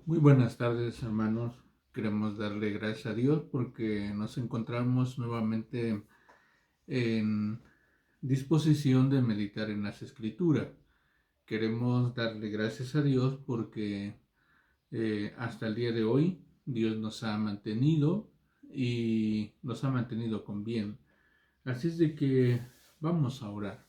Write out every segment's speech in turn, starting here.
Muy buenas tardes, hermanos. Queremos darle gracias a Dios porque nos encontramos nuevamente en disposición de meditar en las Escrituras. Queremos darle gracias a Dios porque hasta el día de hoy Dios nos ha mantenido y nos ha mantenido con bien. Así es de que vamos a orar.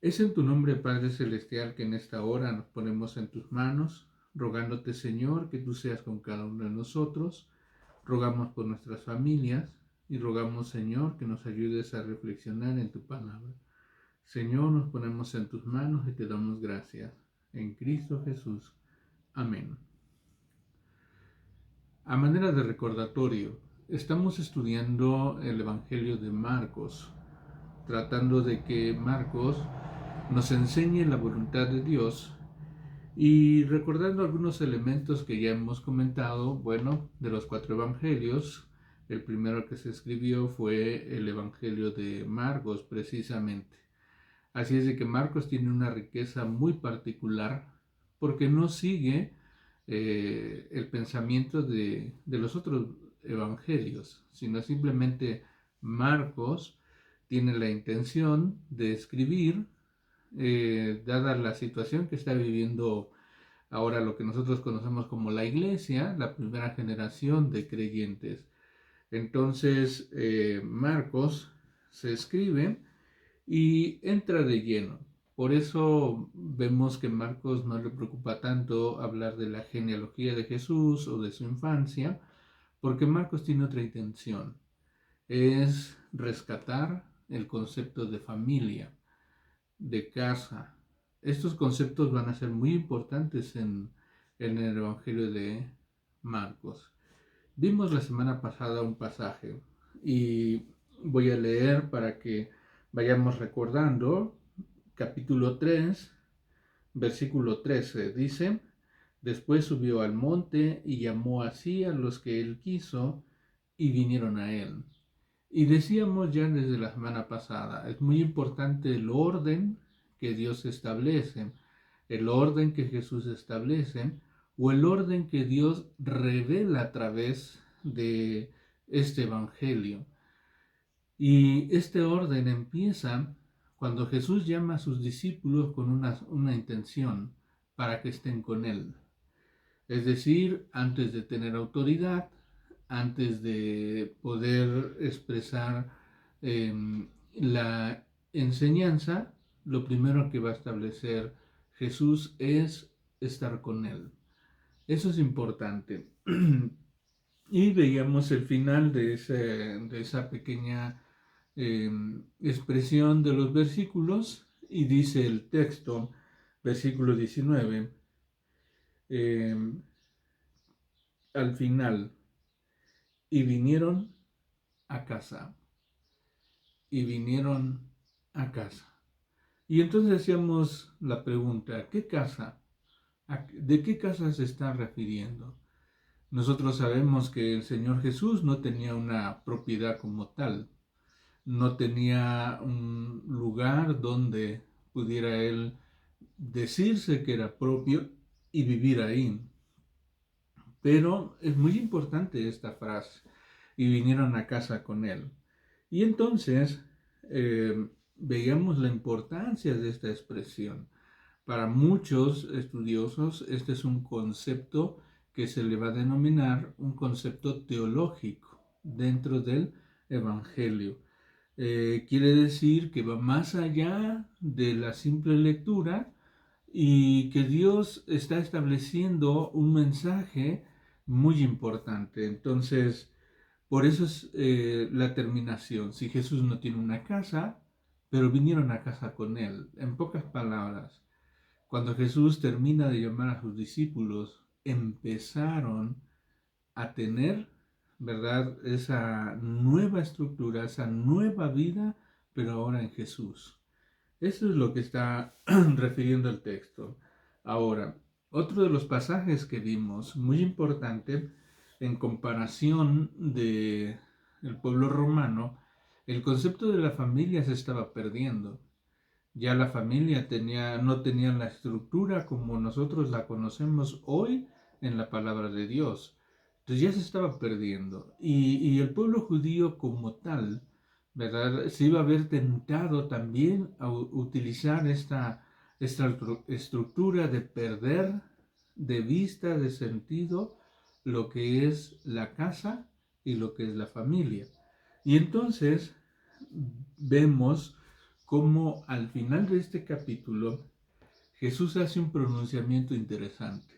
Es en tu nombre, Padre Celestial, que en esta hora nos ponemos en tus manos, rogándote, Señor, que tú seas con cada uno de nosotros. Rogamos por nuestras familias y rogamos, Señor, que nos ayudes a reflexionar en tu palabra. Señor, nos ponemos en tus manos y te damos gracias. En Cristo Jesús. Amén. A manera de recordatorio, estamos estudiando el Evangelio de Marcos, tratando de que Marcos nos enseñe la voluntad de Dios y recordando algunos elementos que ya hemos comentado. Bueno, de los 4 evangelios, el primero que se escribió fue el Evangelio de Marcos, precisamente. Así es de que Marcos tiene una riqueza muy particular porque no sigue el pensamiento de los otros evangelios, sino simplemente Marcos tiene la intención de escribir, dada la situación que está viviendo ahora lo que nosotros conocemos como la iglesia, la primera generación de creyentes. Entonces, Marcos se escribe y entra de lleno. Por eso vemos que Marcos no le preocupa tanto hablar de la genealogía de Jesús o de su infancia, porque Marcos tiene otra intención, es rescatar el concepto de familia, de casa. Estos conceptos van a ser muy importantes en el Evangelio de Marcos. Vimos la semana pasada un pasaje y voy a leer para que vayamos recordando. Capítulo 3, versículo 13 dice: Después subió al monte y llamó así a los que él quiso y vinieron a él. Y decíamos ya desde la semana pasada, es muy importante el orden que Dios establece, el orden que Jesús establece, o el orden que Dios revela a través de este evangelio. Y este orden empieza cuando Jesús llama a sus discípulos con una intención para que estén con él. Es decir, antes de tener autoridad, antes de poder expresar la enseñanza, lo primero que va a establecer Jesús es estar con él. Eso es importante. Y veíamos el final de esa pequeña expresión de los versículos y dice el texto, versículo 19, eh, al final, y vinieron a casa, y vinieron a casa. Y entonces hacíamos la pregunta, ¿qué casa? ¿De qué casa se está refiriendo? Nosotros sabemos que el Señor Jesús no tenía una propiedad como tal, no tenía un lugar donde pudiera él decirse que era propio y vivir ahí. Pero es muy importante esta frase, y vinieron a casa con él. Y entonces veíamos la importancia de esta expresión. Para muchos estudiosos, este es un concepto que se le va a denominar un concepto teológico dentro del Evangelio. Quiere decir que va más allá de la simple lectura y que Dios está estableciendo un mensaje muy importante. Entonces, por eso es la terminación. Si Jesús no tiene una casa, pero vinieron a casa con él. En pocas palabras, cuando Jesús termina de llamar a sus discípulos, empezaron a tener, ¿verdad?, esa nueva estructura, esa nueva vida, pero ahora en Jesús. Eso es lo que está refiriendo el texto. Ahora, otro de los pasajes que vimos, muy importante, en comparación de el pueblo romano, el concepto de la familia se estaba perdiendo. Ya la familia no tenía la estructura como nosotros la conocemos hoy en la palabra de Dios. Entonces ya se estaba perdiendo. Y el pueblo judío como tal, ¿verdad? Se iba a ver tentado también a utilizar esta estructura de perder de vista, de sentido, lo que es la casa y lo que es la familia. Y entonces vemos cómo al final de este capítulo Jesús hace un pronunciamiento interesante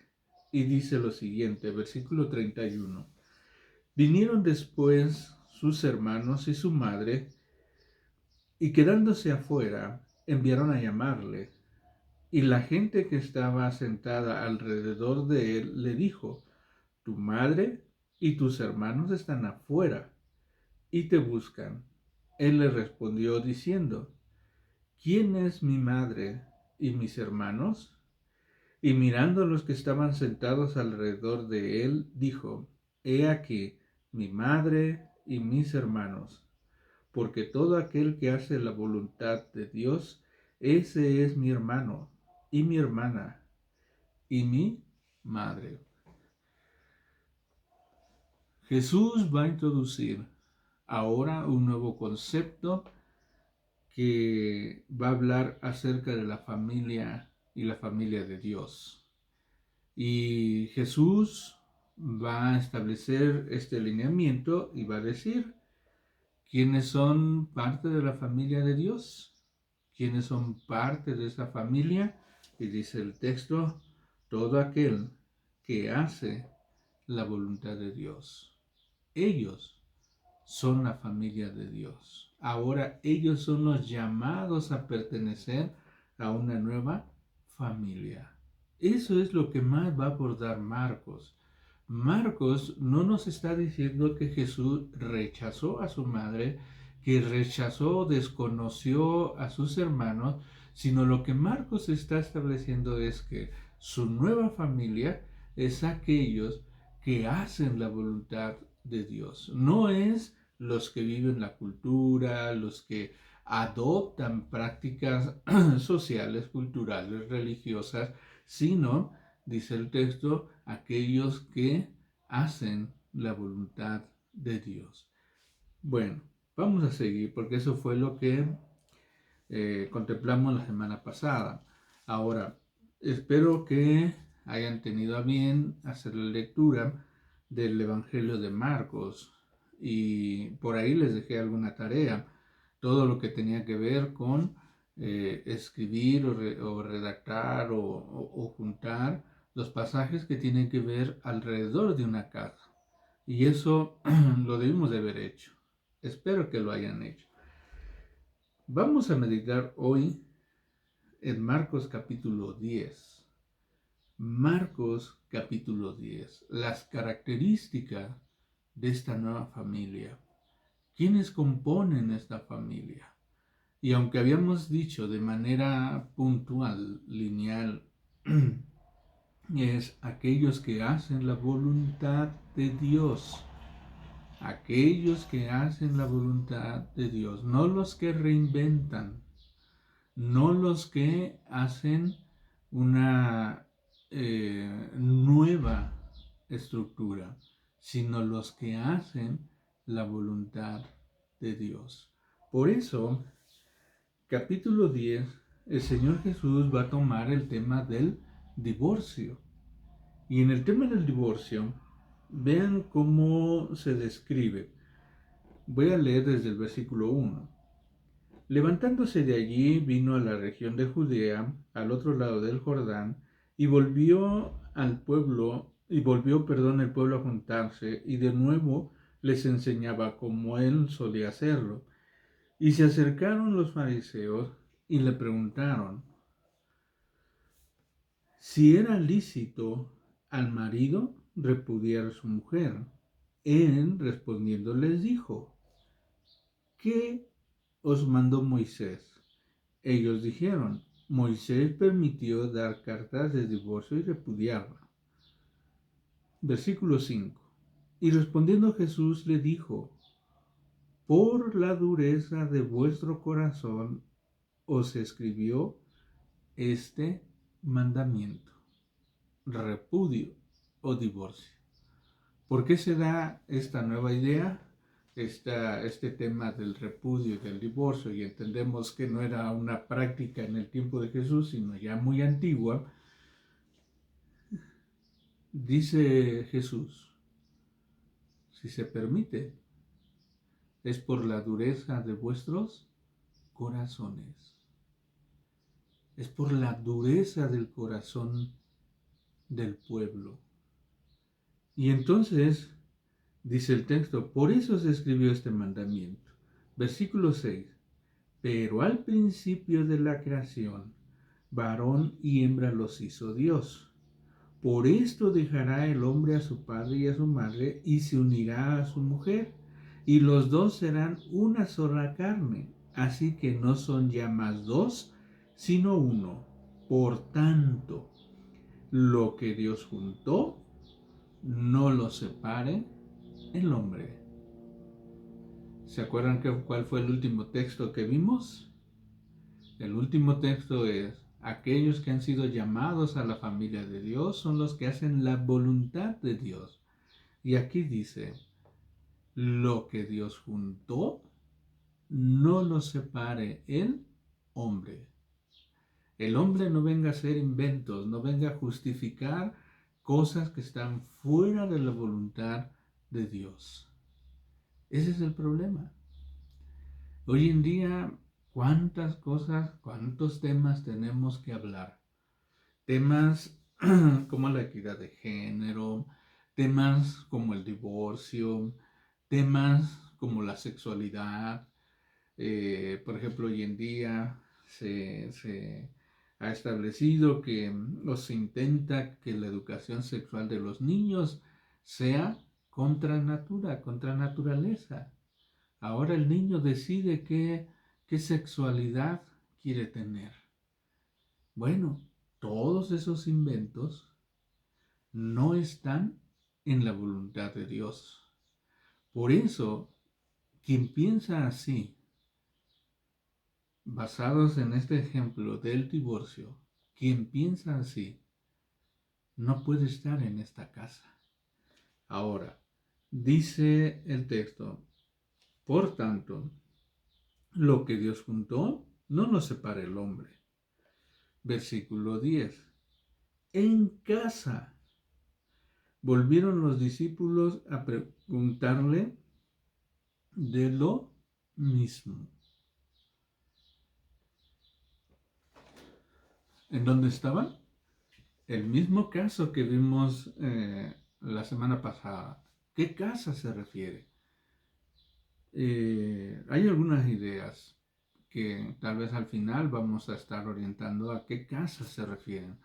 y dice lo siguiente, versículo 31. Vinieron después sus hermanos y su madre y quedándose afuera enviaron a llamarle. Y la gente que estaba sentada alrededor de él le dijo, tu madre y tus hermanos están afuera y te buscan. Él le respondió diciendo, ¿quién es mi madre y mis hermanos? Y mirando a los que estaban sentados alrededor de él, dijo, he aquí mi madre y mis hermanos, porque todo aquel que hace la voluntad de Dios, ese es mi hermano y mi hermana y mi madre. Jesús va a introducir ahora un nuevo concepto que va a hablar acerca de la familia y la familia de Dios. Y Jesús va a establecer este lineamiento y va a decir quiénes son parte de la familia de Dios, quiénes son parte de esa familia. Y dice el texto, todo aquel que hace la voluntad de Dios. Ellos son la familia de Dios. Ahora ellos son los llamados a pertenecer a una nueva familia. Eso es lo que más va a abordar Marcos. Marcos no nos está diciendo que Jesús rechazó a su madre, que rechazó, desconoció a sus hermanos, sino lo que Marcos está estableciendo es que su nueva familia es aquellos que hacen la voluntad de Dios. No es los que viven la cultura, los que adoptan prácticas sociales, culturales, religiosas, sino, dice el texto, aquellos que hacen la voluntad de Dios. Bueno, vamos a seguir porque eso fue lo que contemplamos la semana pasada. Ahora, espero que hayan tenido a bien hacer la lectura del Evangelio de Marcos y por ahí les dejé alguna tarea, todo lo que tenía que ver con escribir o redactar o juntar los pasajes que tienen que ver alrededor de una casa. Y eso lo debimos de haber hecho. Espero que lo hayan hecho. Vamos a meditar hoy en Marcos capítulo 10. Marcos capítulo 10. Las características de esta nueva familia. ¿Quiénes componen esta familia? Y aunque habíamos dicho de manera puntual, lineal, es aquellos que hacen la voluntad de Dios. Aquellos que hacen la voluntad de Dios, no los que reinventan, no los que hacen una nueva estructura, sino los que hacen la voluntad de Dios. Por eso, capítulo 10, el Señor Jesús va a tomar el tema del divorcio. Y en el tema del divorcio, vean cómo se describe. Voy a leer desde el versículo 1. Levantándose de allí, vino a la región de Judea, al otro lado del Jordán, y volvió el pueblo a juntarse, y de nuevo les enseñaba como él solía hacerlo. Y se acercaron los fariseos y le preguntaron si era lícito al marido repudiar a su mujer. Él respondiendo les dijo, ¿qué os mandó Moisés? Ellos dijeron, Moisés permitió dar cartas de divorcio y repudiarla. Versículo 5. Y respondiendo Jesús le dijo, por la dureza de vuestro corazón os escribió este mandamiento: repudio o divorcio. ¿Por qué se da esta nueva idea? Este tema del repudio y del divorcio, y entendemos que no era una práctica en el tiempo de Jesús, sino ya muy antigua. Dice Jesús: si se permite, es por la dureza de vuestros corazones. Es por la dureza del corazón del pueblo. Y entonces, dice el texto, por eso se escribió este mandamiento. Versículo 6. Pero al principio de la creación, varón y hembra los hizo Dios. Por esto dejará el hombre a su padre y a su madre y se unirá a su mujer, y los dos serán una sola carne. Así que no son ya más dos, sino uno. Por tanto, lo que Dios juntó, no lo separe el hombre. ¿Se acuerdan cuál fue el último texto que vimos? El último texto es: aquellos que han sido llamados a la familia de Dios son los que hacen la voluntad de Dios. Y aquí dice: lo que Dios juntó, no lo separe el hombre. El hombre no venga a hacer inventos, no venga a justificar cosas que están fuera de la voluntad de Dios. Ese es el problema. Hoy en día, ¿cuántas cosas, cuántos temas tenemos que hablar? Temas como la equidad de género, temas como el divorcio, temas como la sexualidad. Por ejemplo, hoy en día se ha establecido que o se intenta que la educación sexual de los niños sea contra natura, contra naturaleza. Ahora el niño decide qué sexualidad quiere tener. Bueno, todos esos inventos no están en la voluntad de Dios. Por eso, quien piensa así, basados en este ejemplo del divorcio, quien piensa así, no puede estar en esta casa. Ahora, dice el texto: por tanto, lo que Dios juntó, no lo separe el hombre. Versículo 10. En casa volvieron los discípulos a preguntarle de lo mismo. ¿En dónde estaban? El mismo caso que vimos la semana pasada. ¿Qué casa se refiere? Hay algunas ideas que tal vez al final vamos a estar orientando a qué casa se refieren.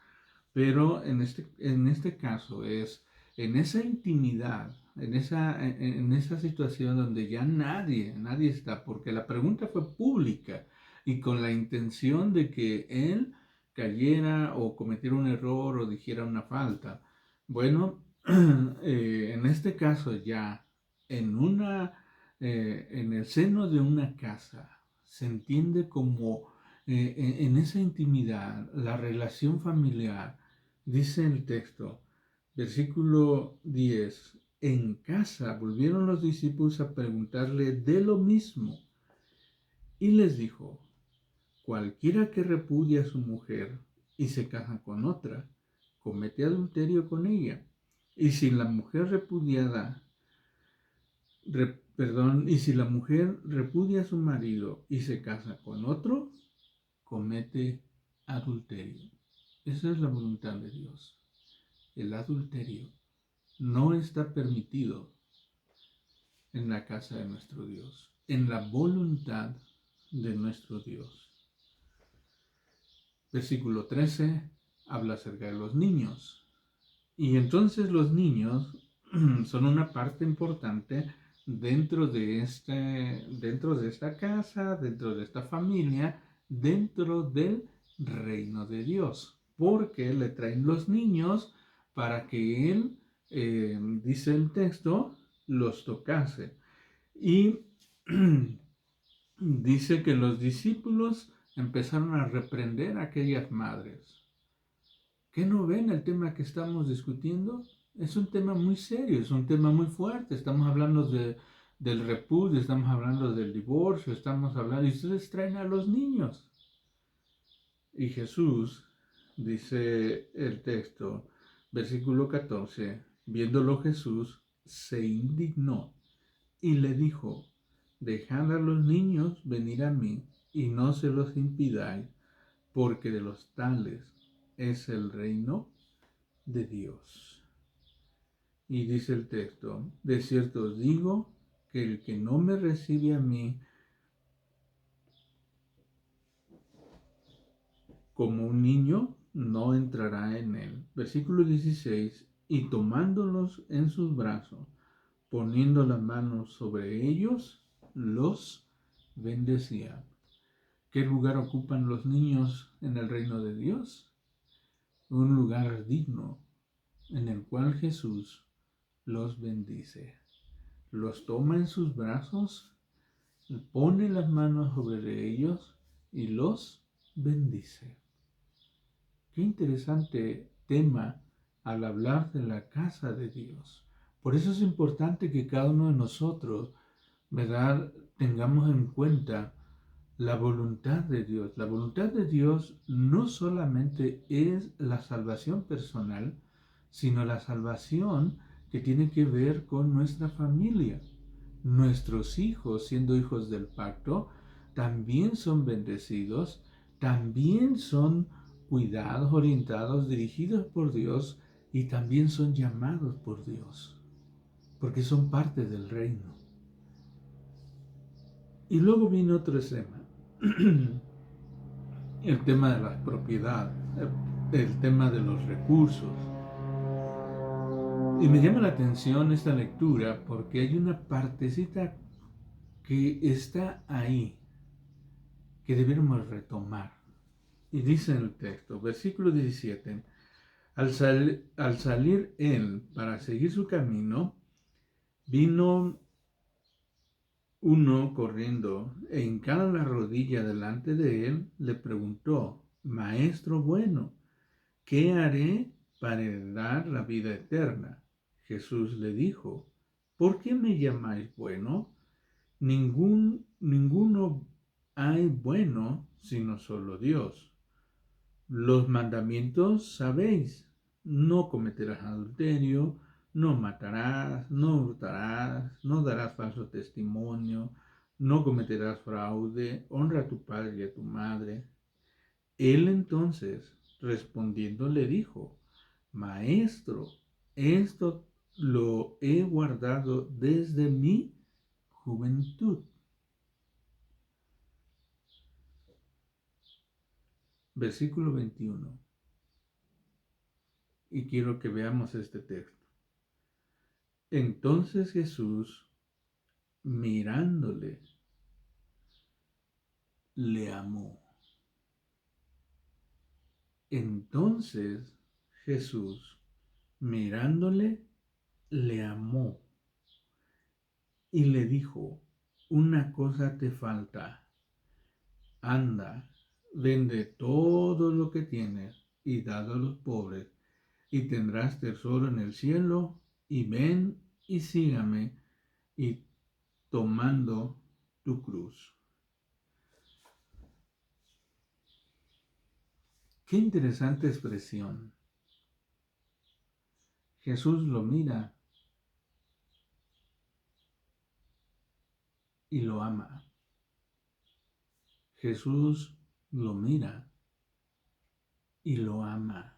Pero en este caso es en esa intimidad, en esa situación donde ya nadie está, porque la pregunta fue pública y con la intención de que él cayera o cometiera un error o dijera una falta. Bueno, en este caso ya en el seno de una casa se entiende como en esa intimidad, la relación familiar. Dice el texto, versículo 10, en casa volvieron los discípulos a preguntarle de lo mismo, y les dijo: cualquiera que repudia a su mujer y se casa con otra, comete adulterio con ella. Y si la mujer repudia a su marido y se casa con otro, comete adulterio. Esa es la voluntad de Dios. El adulterio no está permitido en la casa de nuestro Dios, en la voluntad de nuestro Dios. Versículo 13 habla acerca de los niños. Y entonces los niños son una parte importante dentro de esta casa, dentro de esta familia, dentro del reino de Dios, porque le traen los niños para que él, dice el texto, los tocase. Y dice que los discípulos empezaron a reprender a aquellas madres. ¿Qué no ven el tema que estamos discutiendo? Es un tema muy serio, es un tema muy fuerte. Estamos hablando del repudio, estamos hablando del divorcio, estamos hablando... Y ustedes traen a los niños. Y Jesús, dice el texto, versículo 14, viéndolo Jesús, se indignó y le dijo, dejad a los niños venir a mí y no se los impidáis, porque de los tales es el reino de Dios. Y dice el texto, de cierto os digo que el que no me recibe a mí como un niño, no entrará en él. Versículo 16, y tomándolos en sus brazos, poniendo las manos sobre ellos, los bendecía. ¿Qué lugar ocupan los niños en el reino de Dios? Un lugar digno en el cual Jesús los bendice. Los toma en sus brazos, pone las manos sobre ellos y los bendice. Qué interesante tema al hablar de la casa de Dios. Por eso es importante que cada uno de nosotros, ¿verdad?, tengamos en cuenta la voluntad de Dios. La voluntad de Dios no solamente es la salvación personal, sino la salvación que tiene que ver con nuestra familia. Nuestros hijos, siendo hijos del pacto, también son bendecidos, también son cuidados, orientados, dirigidos por Dios y también son llamados por Dios, porque son parte del reino. Y luego viene otro tema, el tema de la propiedad, el tema de los recursos. Y me llama la atención esta lectura porque hay una partecita que está ahí, que debemos retomar. Y dice en el texto, versículo 17, al salir él para seguir su camino, vino uno corriendo e hincada la rodilla delante de él, le preguntó, Maestro bueno, ¿qué haré para heredar la vida eterna? Jesús le dijo, ¿por qué me llamáis bueno? Ninguno hay bueno sino solo Dios. Los mandamientos sabéis, no cometerás adulterio, no matarás, no hurtarás, no darás falso testimonio, no cometerás fraude, honra a tu padre y a tu madre. Él entonces, respondiendo, le dijo, Maestro, esto lo he guardado desde mi juventud. Versículo 21. Y quiero que veamos este texto. Entonces Jesús, mirándole, le amó. Entonces Jesús, mirándole, le amó y le dijo, una cosa te falta. Anda, vende todo lo que tienes y dado a los pobres, y tendrás tesoro en el cielo, y ven y sígame, y tomando tu cruz. Qué interesante expresión. Jesús lo mira y lo ama. Jesús lo mira y lo ama.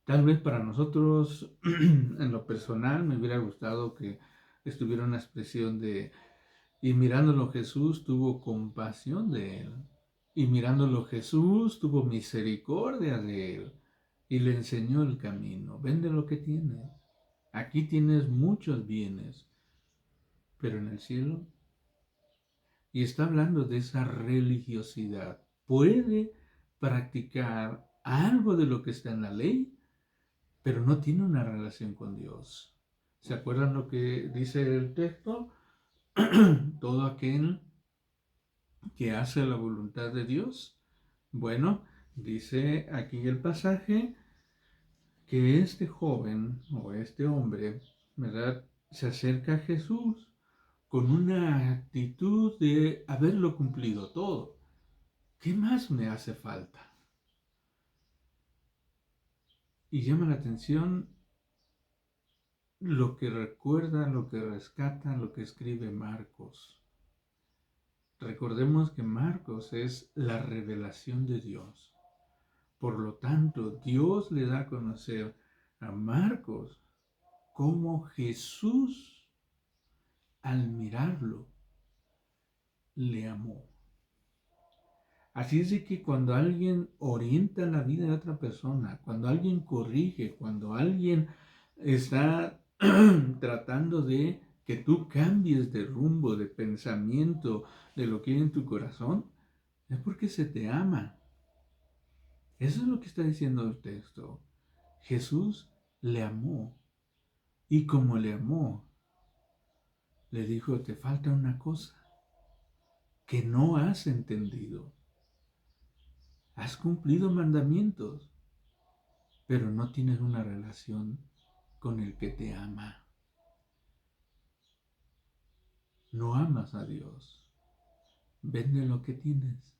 Tal vez para nosotros, en lo personal, me hubiera gustado que estuviera una expresión de, y mirándolo Jesús tuvo compasión de él. Y mirándolo Jesús tuvo misericordia de él. Y le enseñó el camino. Vende lo que tienes. Aquí tienes muchos bienes. Pero en el cielo. Y está hablando de esa religiosidad. Puede practicar algo de lo que está en la ley, pero no tiene una relación con Dios. ¿Se acuerdan lo que dice el texto? Todo aquel que hace la voluntad de Dios? Bueno, dice aquí el pasaje que este joven o este hombre, ¿verdad?, se acerca a Jesús con una actitud de haberlo cumplido todo. ¿Qué más me hace falta? Y llama la atención lo que recuerda, lo que rescata, lo que escribe Marcos. Recordemos que Marcos es la revelación de Dios. Por lo tanto, Dios le da a conocer a Marcos cómo Jesús, al mirarlo, le amó. Así es de que cuando alguien orienta la vida de otra persona, cuando alguien corrige, cuando alguien está tratando de que tú cambies de rumbo, de pensamiento, de lo que hay en tu corazón, es porque se te ama. Eso es lo que está diciendo el texto. Jesús le amó. Y como le amó, le dijo, te falta una cosa que no has entendido. Has cumplido mandamientos, pero no tienes una relación con el que te ama. No amas a Dios. Vende lo que tienes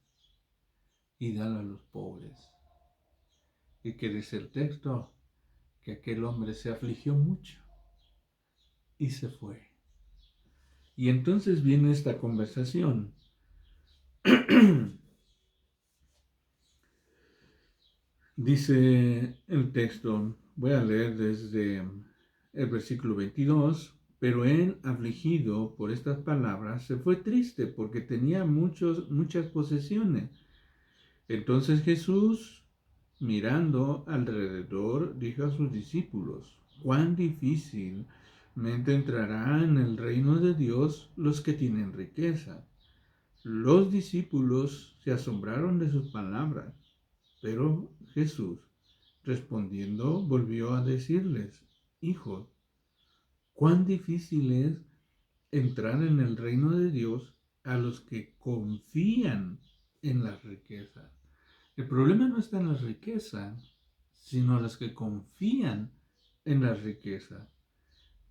y dalo a los pobres. Y que dice el texto que aquel hombre se afligió mucho y se fue. Y entonces viene esta conversación. Dice el texto, voy a leer desde el versículo 22, pero él, afligido por estas palabras, se fue triste porque tenía muchas posesiones. Entonces Jesús, mirando alrededor, dijo a sus discípulos, cuán difícilmente entrará en el reino de Dios los que tienen riqueza. Los discípulos se asombraron de sus palabras, pero Jesús, respondiendo, volvió a decirles, hijos, cuán difícil es entrar en el reino de Dios a los que confían en las riquezas. El problema no está en las riquezas, sino los que confían en las riquezas.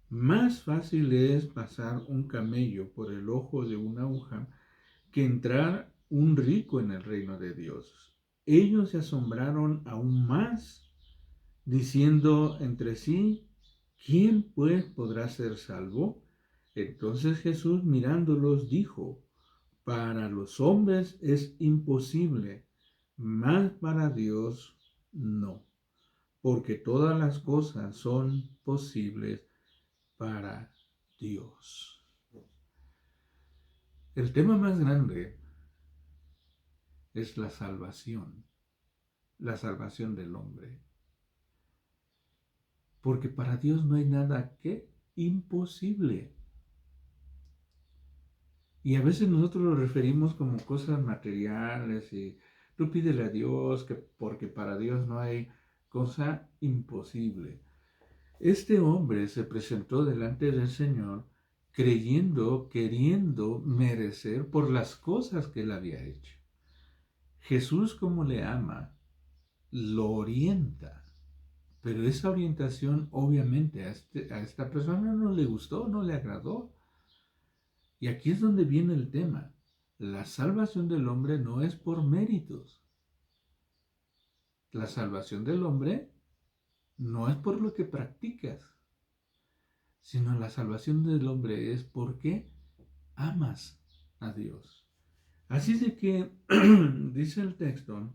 Más fácil es pasar un camello por el ojo de una aguja que entrar un rico en el reino de Dios. Ellos se asombraron aún más, diciendo entre sí, ¿quién pues podrá ser salvo? Entonces Jesús mirándolos dijo, para los hombres es imposible, mas para Dios no, porque todas las cosas son posibles para Dios. El tema más grande es la salvación del hombre. Porque para Dios no hay nada que imposible. Y a veces nosotros lo referimos como cosas materiales y tú pídele a Dios que porque para Dios no hay cosa imposible. Este hombre se presentó delante del Señor creyendo, queriendo merecer por las cosas que él había hecho. Jesús, como le ama, lo orienta. Pero esa orientación obviamente a esta persona no le gustó, no le agradó. Y aquí es donde viene el tema. La salvación del hombre no es por méritos. La salvación del hombre no es por lo que practicas, sino la salvación del hombre es porque amas a Dios. Así de que dice el texto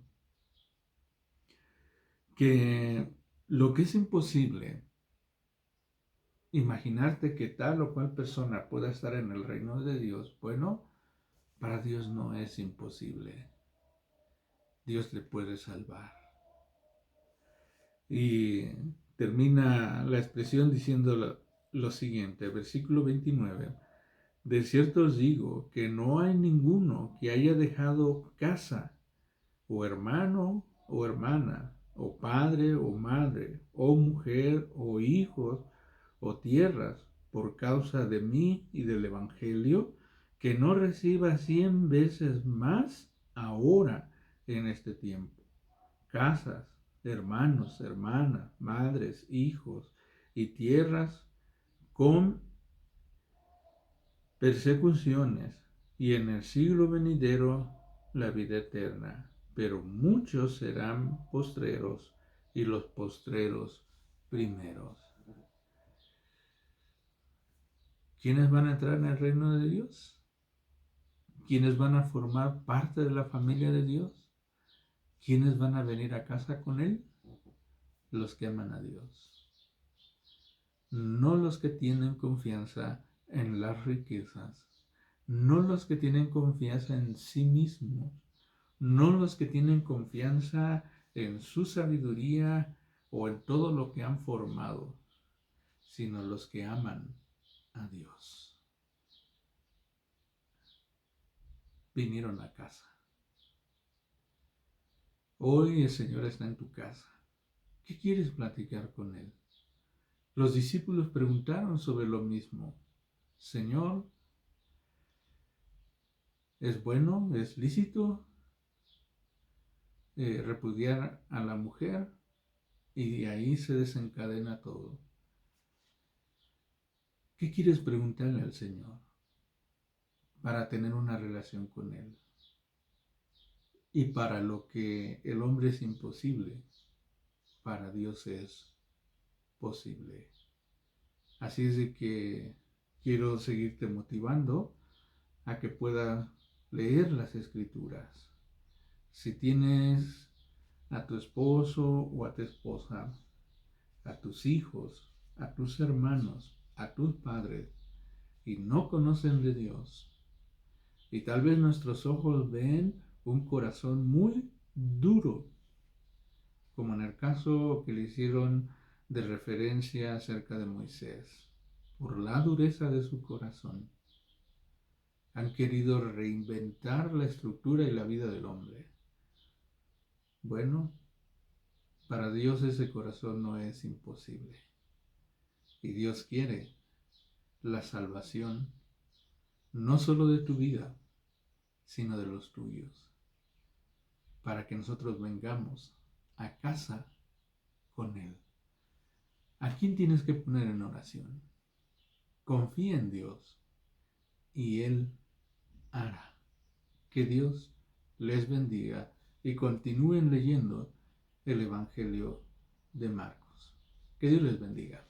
que lo que es imposible, imaginarte que tal o cual persona pueda estar en el reino de Dios, bueno, para Dios no es imposible. Dios le puede salvar. Y termina la expresión diciendo lo siguiente, versículo 29. De cierto os digo que no hay ninguno que haya dejado casa, o hermano, o hermana, o padre, o madre, o mujer, o hijos, o tierras, por causa de mí y del Evangelio, que no reciba 100 veces más ahora en este tiempo. Casas, hermanos, hermanas, madres, hijos y tierras con persecuciones, y en el siglo venidero la vida eterna. Pero muchos serán postreros y los postreros primeros. ¿Quiénes van a entrar en el reino de Dios? ¿Quiénes van a formar parte de la familia de Dios? ¿Quiénes van a venir a casa con Él? Los que aman a Dios. No los que tienen confianza en las riquezas, no los que tienen confianza en sí mismos, no los que tienen confianza en su sabiduría o en todo lo que han formado, sino los que aman a Dios. Vinieron a casa. Hoy el Señor está en tu casa. ¿Qué quieres platicar con Él? Los discípulos preguntaron sobre lo mismo. Señor, ¿es bueno, es lícito repudiar a la mujer? Y de ahí se desencadena todo. ¿Qué quieres preguntarle al Señor para tener una relación con Él? Y para lo que el hombre es imposible, para Dios es posible. Así es de que quiero seguirte motivando a que puedas leer las Escrituras. Si tienes a tu esposo o a tu esposa, a tus hijos, a tus hermanos, a tus padres, y no conocen de Dios, y tal vez nuestros ojos ven un corazón muy duro, como en el caso que le hicieron de referencia acerca de Moisés, por la dureza de su corazón. Han querido reinventar la estructura y la vida del hombre. Bueno, para Dios ese corazón no es imposible. Y Dios quiere la salvación, no solo de tu vida, sino de los tuyos, para que nosotros vengamos a casa con Él. ¿A quién tienes que poner en oración? Confía en Dios y Él hará. Que Dios les bendiga y continúen leyendo el Evangelio de Marcos. Que Dios les bendiga.